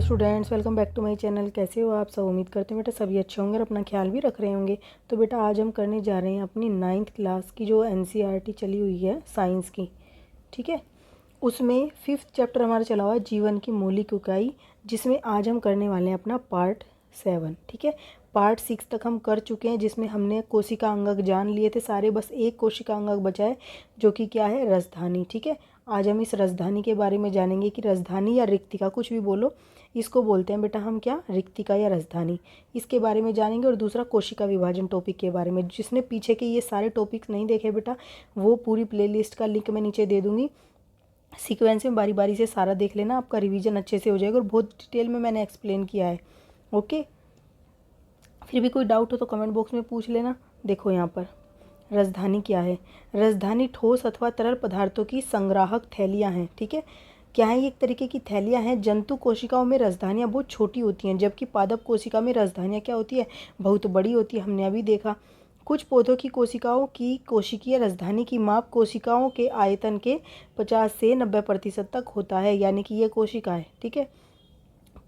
Students, welcome back to my channel. कैसे हो आप सब? उम्मीद करते हैं बेटा सभी अच्छे होंगे और अपना ख्याल भी रख रहे होंगे। तो बेटा आज हम करने जा रहे हैं अपनी 9th क्लास की जो NCERT चली हुई है साइंस की, ठीक है। उसमें 5th चैप्टर हमारा चला हुआ है जीवन की मौलिक इकाई, जिसमें आज हम करने वाले हैं अपना पार्ट 7, ठीक है। पार्ट 6 तक हम कर चुके हैं, जिसमें हमने कोशिका अंगक जान लिए थे सारे, बस एक कोशिका अंगक बचा है जो कि क्या है, रसधानी, ठीक है। आज हम इस रसधानी के बारे में जानेंगे कि रसधानी या रिक्तिका, कुछ भी बोलो, इसको बोलते हैं बेटा हम क्या, रिक्तिका या रसधानी। इसके बारे में जानेंगे। और दूसरा कोशिका विभाजन टॉपिक के बारे में। जिसने पीछे के ये सारे टॉपिक्स नहीं देखे बेटा, वो पूरी प्लेलिस्ट का लिंक मैं नीचे दे दूँगी। सीक्वेंस में बारी बारी से सारा देख लेना, आपका रिवीजन अच्छे से हो जाएगा और बहुत डिटेल में मैंने एक्सप्लेन किया है, ओके। फिर भी कोई डाउट हो तो कमेंट बॉक्स में पूछ लेना। देखो यहाँ पर रसधानी क्या है। रसधानी ठोस अथवा तरल पदार्थों की संग्राहक थैलियाँ हैं, ठीक है। क्या है, ये एक तरीके की थैलियाँ हैं। जंतु कोशिकाओं में रसधानियाँ बहुत छोटी होती हैं, जबकि पादप कोशिका में रसधानियाँ क्या होती है, बहुत बड़ी होती है। हमने अभी देखा। कुछ पौधों की कोशिकाओं की कोशिकीय रसधानी की माप कोशिकाओं के आयतन के 50 से 90% तक होता है, यानी कि ये कोशिका है, ठीक है।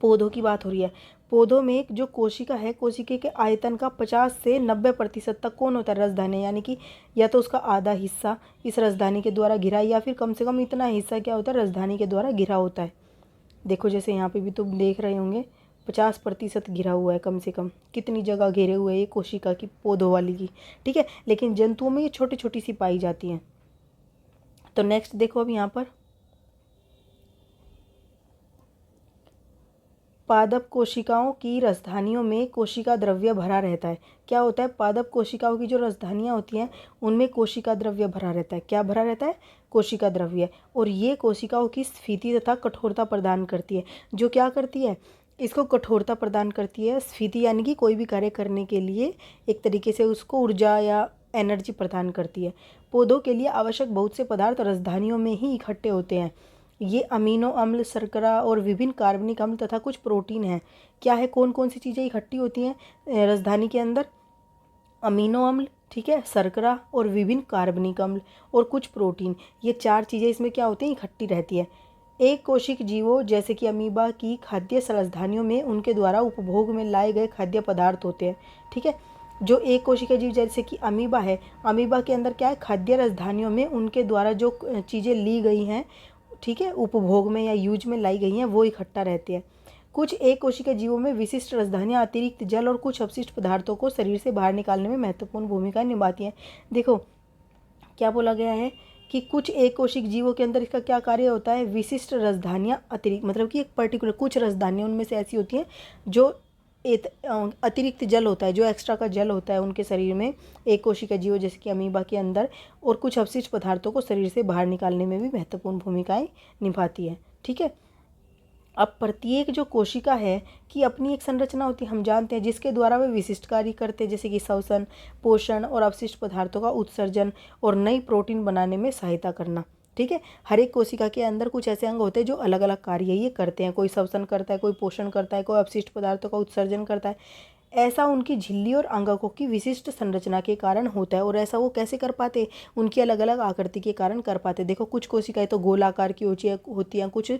पौधों की बात हो रही है। पौधों में जो कोशिका है, कोशिका के आयतन का 50 से 90% तक कौन होता है, रसधानी, यानी कि या तो उसका आधा हिस्सा इस रसधानी के द्वारा घिरा, या फिर कम से कम इतना हिस्सा क्या होता है, रसधानी के द्वारा घिरा होता है। देखो जैसे यहाँ पे भी तुम देख रहे होंगे 50% घिरा हुआ है, कम से कम कितनी जगह घेरे हुए है ये कोशिका की, पौधों वाली की, ठीक है। लेकिन जंतुओं में ये छोटी छोटी सी पाई जाती हैं। तो नेक्स्ट देखो अब यहाँ पर पादप कोशिकाओं की रसधानियों में कोशिका द्रव्य भरा रहता है। क्या होता है, पादप कोशिकाओं की जो रसधानियाँ होती हैं उनमें कोशिका द्रव्य भरा रहता है। क्या भरा रहता है, कोशिका द्रव्य। और ये कोशिकाओं की स्फीति तथा कठोरता प्रदान करती है। जो क्या करती है, इसको कठोरता प्रदान करती है। स्फीति यानी कि कोई भी कार्य करने के लिए एक तरीके से उसको ऊर्जा या एनर्जी प्रदान करती है। पौधों के लिए आवश्यक बहुत से पदार्थ रसधानियों में ही इकट्ठे होते हैं। ये अमीनो अम्ल, शर्करा और विभिन्न कार्बनिक अम्ल तथा कुछ प्रोटीन हैं। क्या है, कौन कौन सी चीज़ें इकट्ठी होती हैं रसधानी के अंदर, अमीनो अम्ल, ठीक है, शर्करा और विभिन्न कार्बनिक अम्ल और कुछ प्रोटीन। ये चार चीज़ें इसमें क्या होती हैं, इकट्ठी रहती है। एक कोशिक जीवों जैसे कि अमीबा की खाद्य रसधानियों में उनके द्वारा उपभोग में लाए गए खाद्य पदार्थ होते हैं, ठीक है। जो एक कोशिका जीव जैसे कि अमीबा है, अमीबा के अंदर क्या है, खाद्य रसधानियों में उनके द्वारा जो चीज़ें ली गई हैं, ठीक है, उपभोग में या यूज में लाई गई हैं, वो इकट्ठा रहती है। कुछ एक कोशिका जीवों में विशिष्ट रसधानियाँ अतिरिक्त जल और कुछ अपशिष्ट पदार्थों को शरीर से बाहर निकालने में महत्वपूर्ण भूमिका निभाती हैं। देखो क्या बोला गया है कि कुछ एक कोशिक जीवों के अंदर इसका क्या कार्य होता है, विशिष्ट रसधानियाँ अतिरिक्त, मतलब कि एक पर्टिकुलर कुछ रसधानियाँ उनमें से ऐसी होती हैं जो अतिरिक्त जल होता है, जो एक्स्ट्रा का जल होता है उनके शरीर में, एक कोशिका जीव जैसे कि अमीबा के अंदर, और कुछ अपशिष्ट पदार्थों को शरीर से बाहर निकालने में भी महत्वपूर्ण भूमिकाएं निभाती है, ठीक है। अब प्रत्येक जो कोशिका है कि अपनी एक संरचना होती है, हम जानते हैं, जिसके द्वारा वे विशिष्ट कार्य करते हैं, जैसे कि श्वसन, पोषण और अपशिष्ट पदार्थों का उत्सर्जन और नई प्रोटीन बनाने में सहायता करना, ठीक है। हर एक कोशिका के अंदर कुछ ऐसे अंग होते हैं जो अलग अलग कार्य ये करते हैं। कोई श्वसन करता है, कोई पोषण करता है, कोई अपशिष्ट पदार्थों का उत्सर्जन करता है। ऐसा उनकी झिल्ली और अंगकों की विशिष्ट संरचना के कारण होता है। और ऐसा वो कैसे कर पाते, उनकी अलग अलग आकृति के कारण कर पाते। देखो कुछ कोशिकाएं तो गोलाकार की होती हैं, कुछ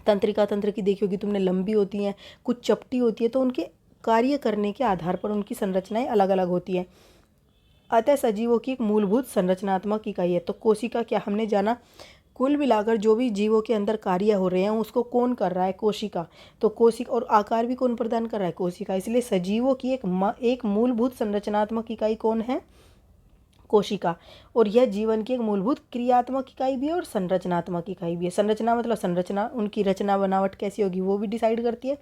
तंत्रिका तंत्र की देखी होगी तुमने, लंबी होती हैं, कुछ चपटी होती है। तो उनके कार्य करने के आधार पर उनकी संरचनाएं अलग अलग होती हैं। अतः सजीवों की एक मूलभूत संरचनात्मक इकाई है। तो कोशिका क्या, हमने जाना, कुल मिलाकर जो भी जीवों के अंदर कार्य हो रहे हैं उसको कौन कर रहा है, कोशिका। तो कोशिका, और आकार भी कौन प्रदान कर रहा है, कोशिका। इसलिए सजीवों की एक मूलभूत संरचनात्मक इकाई कौन है, कोशिका। और यह जीवन की एक मूलभूत क्रियात्मक इकाई भी है और संरचनात्मक इकाई भी है। संरचना मतलब संरचना, उनकी रचना बनावट कैसी होगी वो भी डिसाइड करती है,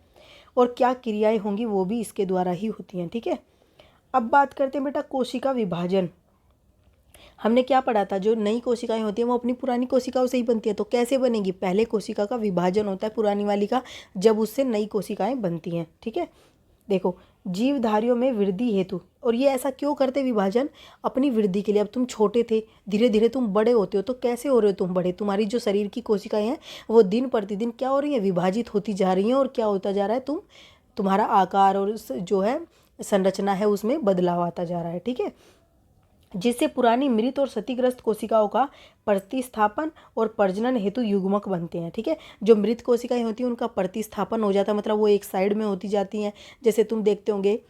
और क्या क्रियाएं होंगी वो भी इसके द्वारा ही होती हैं, ठीक है। अब बात करते हैं बेटा कोशिका विभाजन। हमने क्या पढ़ा था, जो नई कोशिकाएं होती हैं वो अपनी पुरानी कोशिकाओं से ही बनती हैं। तो कैसे बनेगी, पहले कोशिका का विभाजन होता है पुरानी वाली का, जब उससे नई कोशिकाएं बनती हैं, ठीक है। देखो जीवधारियों में वृद्धि हेतु, और ये ऐसा क्यों करते विभाजन, अपनी वृद्धि के लिए। अब तुम छोटे थे, धीरे धीरे तुम बड़े होते हो, तो कैसे हो रहे हो तुम बड़े, तुम्हारी जो शरीर की कोशिकाएं हैं वो दिन प्रतिदिन क्या हो रही हैं, विभाजित होती जा रही हैं। और क्या होता जा रहा है, तुम्हारा आकार और जो है संरचना है उसमें बदलाव आता जा रहा है, ठीक है। जिससे पुरानी मृत और क्षतिग्रस्त कोशिकाओं का प्रतिस्थापन और प्रजनन हेतु युग्मक बनते हैं। ठीक है, जो मृत कोशिकाएं होती हैं उनका प्रतिस्थापन हो जाता है, मतलब वो एक साइड में होती जाती हैं। जैसे तुम देखते होंगे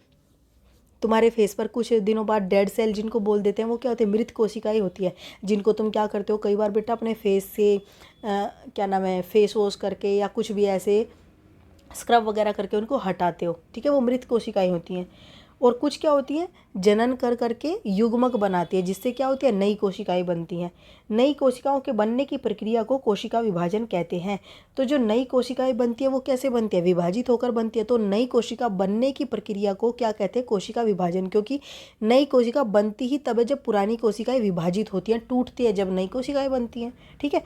तुम्हारे फेस पर कुछ दिनों बाद डेड सेल जिनको बोल देते हैं, वो क्या होते हैं, मृत कोशिकाएं होती है, जिनको तुम क्या करते हो, कई बार बेटा अपने फेस से क्या नाम है, फेस वॉश करके या कुछ भी ऐसे स्क्रब वगैरह करके उनको हटाते हो। ठीक है, वो मृत कोशिकाएं होती हैं। और कुछ क्या होती हैं, जनन कर करके युग्मक बनाती है, जिससे क्या होती है, नई कोशिकाएं बनती हैं। नई कोशिकाओं के बनने की प्रक्रिया को कोशिका विभाजन कहते हैं। तो जो नई कोशिकाएं बनती है वो कैसे बनती है, विभाजित होकर बनती है। तो नई कोशिका बनने की प्रक्रिया को क्या कहते हैं, कोशिका विभाजन, क्योंकि नई कोशिका बनती ही तब है जब पुरानी कोशिकाएं विभाजित होती हैं, टूटती है जब नई कोशिकाएं बनती हैं। ठीक है,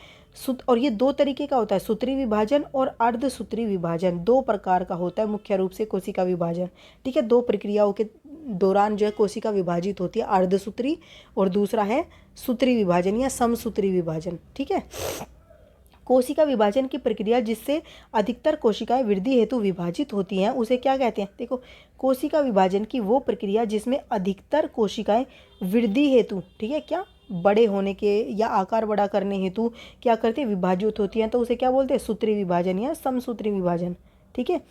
और ये दो तरीके का होता है, सूत्री विभाजन और अर्धसूत्री विभाजन, दो प्रकार का होता है मुख्य रूप से कोशिका विभाजन। ठीक है, दो प्रक्रियाओं के दौरान जो है कोशिका विभाजित होती है, अर्धसूत्री और दूसरा है सूत्री विभाजन या समसूत्री विभाजन। ठीक है, कोशिका विभाजन की प्रक्रिया जिससे अधिकतर कोशिकाएं वृद्धि हेतु विभाजित होती हैं उसे क्या कहते हैं। देखो, कोशिका विभाजन की वो प्रक्रिया जिसमें अधिकतर कोशिकाएं वृद्धि हेतु, ठीक है, क्या बड़े होने के या आकार बड़ा करने हेतु क्या करती है, विभाजित होती हैं, तो उसे क्या बोलते हैं, सूत्री विभाजन या समसूत्री विभाजन। ठीक है,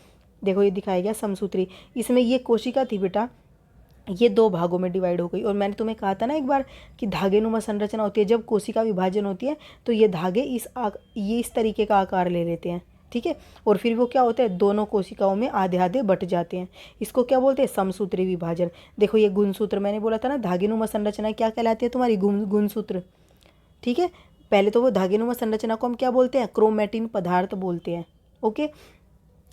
देखो ये दिखाया गया समसूत्री। इसमें ये कोशिका थी बेटा, ये दो भागों में डिवाइड हो गई। और मैंने तुम्हें कहा था ना एक बार कि धागेनुमा संरचना होती है, जब कोशिका विभाजन होती है तो ये धागे ये इस तरीके का आकार ले लेते हैं। ठीक है, और फिर वो क्या होता है, दोनों कोशिकाओं में आधे आधे बट जाते हैं। इसको क्या बोलते हैं, समसूत्री विभाजन। देखो ये गुणसूत्र, मैंने बोला था ना धागेनुमा संरचना क्या कहलाती है तुम्हारी, गुणसूत्र। ठीक है, पहले तो वो धागेनुमा संरचना को हम क्या बोलते हैं, क्रोमैटिन पदार्थ बोलते हैं। ओके,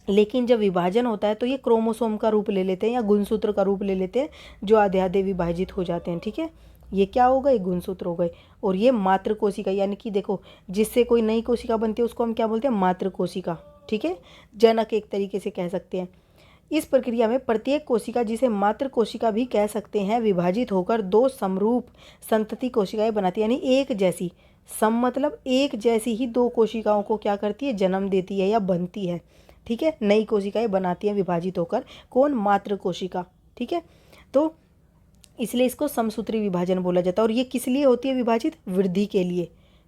लेकिन जब विभाजन होता है तो ये क्रोमोसोम का रूप ले लेते हैं या गुणसूत्र का रूप ले लेते हैं, जो आधे आधे विभाजित हो जाते हैं। ठीक है, ये क्या हो गए, गुणसूत्र हो गए। और ये मातृ कोशिका, यानी कि देखो जिससे कोई नई कोशिका बनती है उसको हम क्या बोलते हैं, मातृ कोशिका। ठीक है, जनक एक तरीके से कह सकते हैं। इस प्रक्रिया में प्रत्येक कोशिका, जिसे मातृ कोशिका भी कह सकते हैं, विभाजित होकर दो समरूप संतति कोशिकाएं बनाती है, यानी एक जैसी, सम मतलब एक जैसी ही दो कोशिकाओं को क्या करती है, जन्म देती है या बनती है। ठीक है, नई कोशिकाएं बनाती हैं विभाजित होकर, कौन, मातृ कोशिका। ठीक है, तो इसलिए इसको समसूत्री विभाजन बोला जाता है। और ये किस लिए होती है विभाजित, वृद्धि के लिए,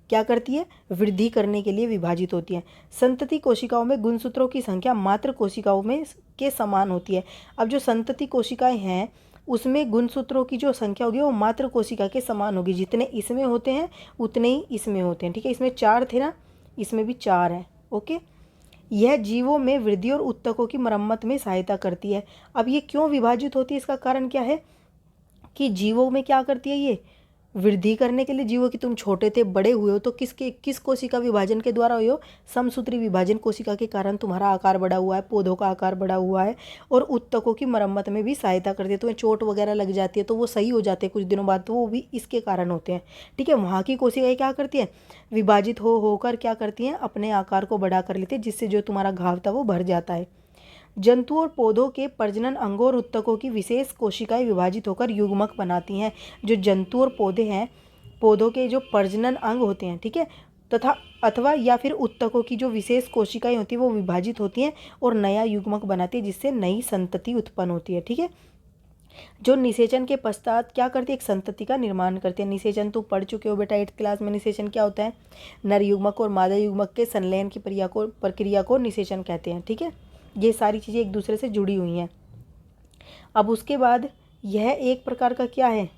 क्या करती है, वृद्धि करने के लिए विभाजित होती है। संतति कोशिकाओं में गुणसूत्रों की संख्या मातृ कोशिकाओं में के समान होती है। अब जो संतति कोशिकाएं हैं उसमें गुणसूत्रों की जो संख्या होगी वो मातृ कोशिका के समान होगी, जितने इसमें होते हैं उतने ही इसमें होते हैं। ठीक है, इसमें 4 थे ना, इसमें भी 4 हैं। ओके, यह जीवों में वृद्धि और उत्तकों की मरम्मत में सहायता करती है। अब ये क्यों विभाजित होती है, इसका कारण क्या है कि जीवों में क्या करती है, ये वृद्धि करने के लिए, जीवों की तुम छोटे थे बड़े हुए हो तो किस कोशिका विभाजन के द्वारा हुए हो, समसूत्री विभाजन कोशिका के कारण तुम्हारा आकार बढ़ा हुआ है, पौधों का आकार बढ़ा हुआ है। और उत्तकों की मरम्मत में भी सहायता करती है, तुम्हें चोट वगैरह लग जाती है तो वो सही हो जाते हैं कुछ दिनों बाद, तो वो भी इसके कारण होते हैं। ठीक है, वहाँ की कोशिकाएं क्या करती हैं, विभाजित होकर क्या करती हैं, अपने आकार को बढ़ा कर लेती है, जिससे जो तुम्हारा घाव था वो भर जाता है। जंतु और पौधों के प्रजनन अंगों और उत्तकों की विशेष कोशिकाएं विभाजित होकर युग्मक बनाती हैं। जो जंतु और पौधे हैं, पौधों के जो प्रजनन अंग होते हैं, ठीक है, तथा अथवा या फिर उत्तकों की जो विशेष कोशिकाएं होती हैं वो विभाजित होती हैं और नया युग्मक बनाती है, जिससे नई संतति उत्पन्न होती है। ठीक है, जो निषेचन के पश्चात क्या करती है, एक संतति का निर्माण करती है। निषेचन तो पढ़ चुके हो बेटा 8th क्लास में, निषेचन क्या होता है, नर युग्मक और मादा युग्मक के संलयन की प्रक्रिया को निषेचन कहते हैं। ठीक है, ये सारी चीज़ें एक दूसरे से जुड़ी हुई हैं। अब उसके बाद यह एक प्रकार का क्या है,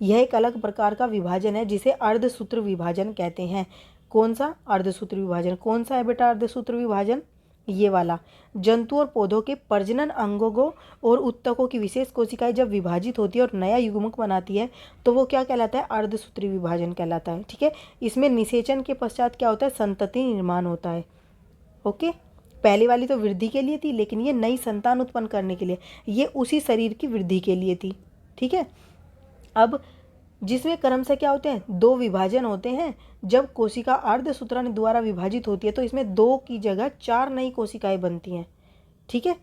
यह एक अलग प्रकार का विभाजन है जिसे अर्धसूत्र विभाजन कहते हैं। कौन सा अर्धसूत्र विभाजन, कौन सा है बेटा अर्धसूत्र विभाजन, ये वाला। जंतु और पौधों के प्रजनन अंगों और उत्तकों की विशेष कोशिकाएं जब विभाजित होती है और नया युग्मक बनाती है तो वो क्या कहलाता है, अर्धसूत्री विभाजन कहलाता है। ठीक है, इसमें निषेचन के पश्चात क्या होता है, संतति निर्माण होता है। ओके, पहले वाली तो वृद्धि के लिए थी, लेकिन ये नई संतान उत्पन्न करने के लिए, ये उसी शरीर की वृद्धि के लिए थी। ठीक है, अब जिसमें क्रम से क्या होते हैं, 2 विभाजन होते हैं। जब कोशिका अर्धसूत्रण द्वारा विभाजित होती है तो इसमें 2 की जगह 4 नई कोशिकाएं बनती हैं। ठीक है,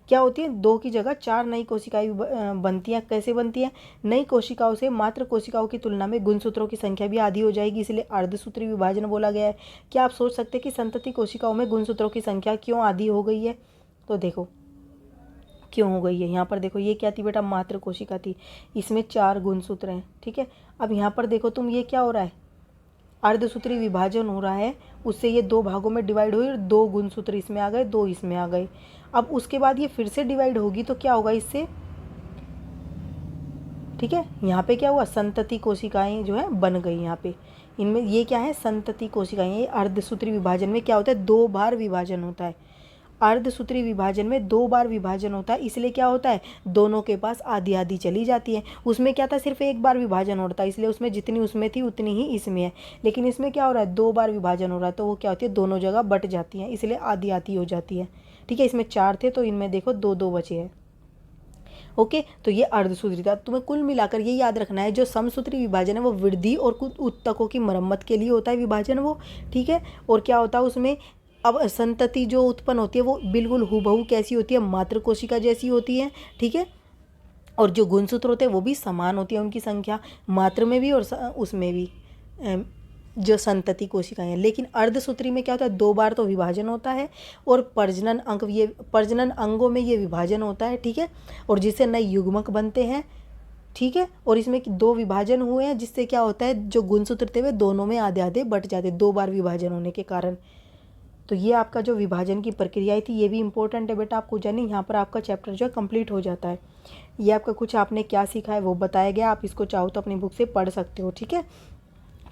क्या होती है, 2 की जगह 4 नई कोशिकाएं बनती हैं। कैसे बनती हैं, नई कोशिकाओं से मात्र कोशिकाओं की तुलना में गुणसूत्रों की संख्या भी आधी हो जाएगी, इसलिए अर्धसूत्री विभाजन बोला गया है। क्या आप सोच सकते हैं कि संतति कोशिकाओं में गुणसूत्रों की संख्या क्यों आधी हो गई है, तो देखो क्यों हो गई है। यहाँ पर देखो ये क्या थी बेटा, मात्र कोशिका थी, इसमें 4 गुणसूत्र हैं, ठीक है। अब यहाँ पर देखो तुम, ये क्या हो रहा है, अर्धसूत्री विभाजन हो रहा है, उससे ये 2 भागों में डिवाइड हुई और 2 गुणसूत्र इसमें आ गए, 2 इसमें आ गए। अब उसके बाद ये फिर से डिवाइड होगी तो क्या होगा इससे, ठीक है। यहाँ पे क्या हुआ, संतति कोशिकाएं जो है बन गई। यहाँ पे इनमें ये क्या है, संतति कोशिकाएं। ये अर्धसूत्री विभाजन में क्या होता है, 2 बार विभाजन होता है। अर्धसूत्री विभाजन में 2 बार विभाजन होता है, इसलिए क्या होता है, दोनों के पास आधी आधी चली जाती है। उसमें क्या था, सिर्फ 1 बार विभाजन होता है, इसलिए उसमें जितनी उसमें थी उतनी ही इसमें है। लेकिन इसमें क्या हो रहा है, 2 बार विभाजन हो रहा है, तो वो क्या होती है, दोनों जगह बट जाती हैं, इसलिए आधी आधी हो जाती है, ठीक है। इसमें 4 थे तो इनमें देखो 2-2 बचे हैं। ओके, तो ये अर्धसूत्री था। तुम्हें कुल मिलाकर ये याद रखना है, जो समसूत्री विभाजन है वो वृद्धि और कुछ ऊतकों की मरम्मत के लिए होता है विभाजन वो, ठीक है। और क्या होता है उसमें, अब संतति जो उत्पन्न होती है वो बिल्कुल हूबहू कैसी होती है, मात्र कोशिका जैसी होती है, ठीक है। और जो गुणसूत्र होते हैं वो भी समान होती है उनकी संख्या, मात्र में भी और उसमें भी, जो संतति कोशिकाएं हैं। लेकिन अर्धसूत्री में क्या होता है, 2 बार तो विभाजन होता है और प्रजनन अंगों में ये विभाजन होता है, ठीक है। और जिससे नए युग्मक बनते हैं, ठीक है। और इसमें 2 विभाजन हुए हैं, जिससे क्या होता है, जो गुणसूत्र थे वे दोनों में आधे आधे बट जाते, 2 बार विभाजन होने के कारण। तो ये आपका जो विभाजन की प्रक्रिया थी ये भी इंपॉर्टेंट है बेटा आपको जानिए। यहाँ पर आपका चैप्टर जो है कंप्लीट हो जाता है। ये आपका कुछ आपने क्या सीखा है वो बताया गया, आप इसको चाहो तो अपनी बुक से पढ़ सकते हो, ठीक है।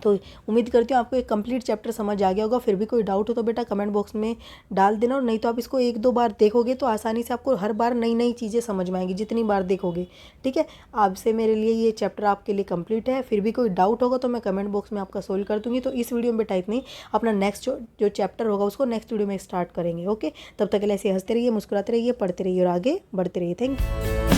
तो उम्मीद करती हूँ आपको एक कंप्लीट चैप्टर समझ आ गया होगा। फिर भी कोई डाउट हो तो बेटा कमेंट बॉक्स में डाल देना, और नहीं तो आप इसको 1-2 बार देखोगे तो आसानी से आपको हर बार नई नई चीज़ें समझ में आएंगी जितनी बार देखोगे, ठीक है। आपसे मेरे लिए ये चैप्टर आपके लिए कंप्लीट है। फिर भी कोई डाउट होगा तो मैं कमेंट बॉक्स में आपका सोल्व कर दूँगी। तो इस वीडियो में बेटा इतना ही, अपना नेक्स्ट जो चैप्टर होगा उसको नेक्स्ट वीडियो में स्टार्ट करेंगे। ओके, तब तक के लिए ऐसे हंसते रहिए, मुस्कुराते रहिए, पढ़ते रहिए और आगे बढ़ते रहिए। Thank you.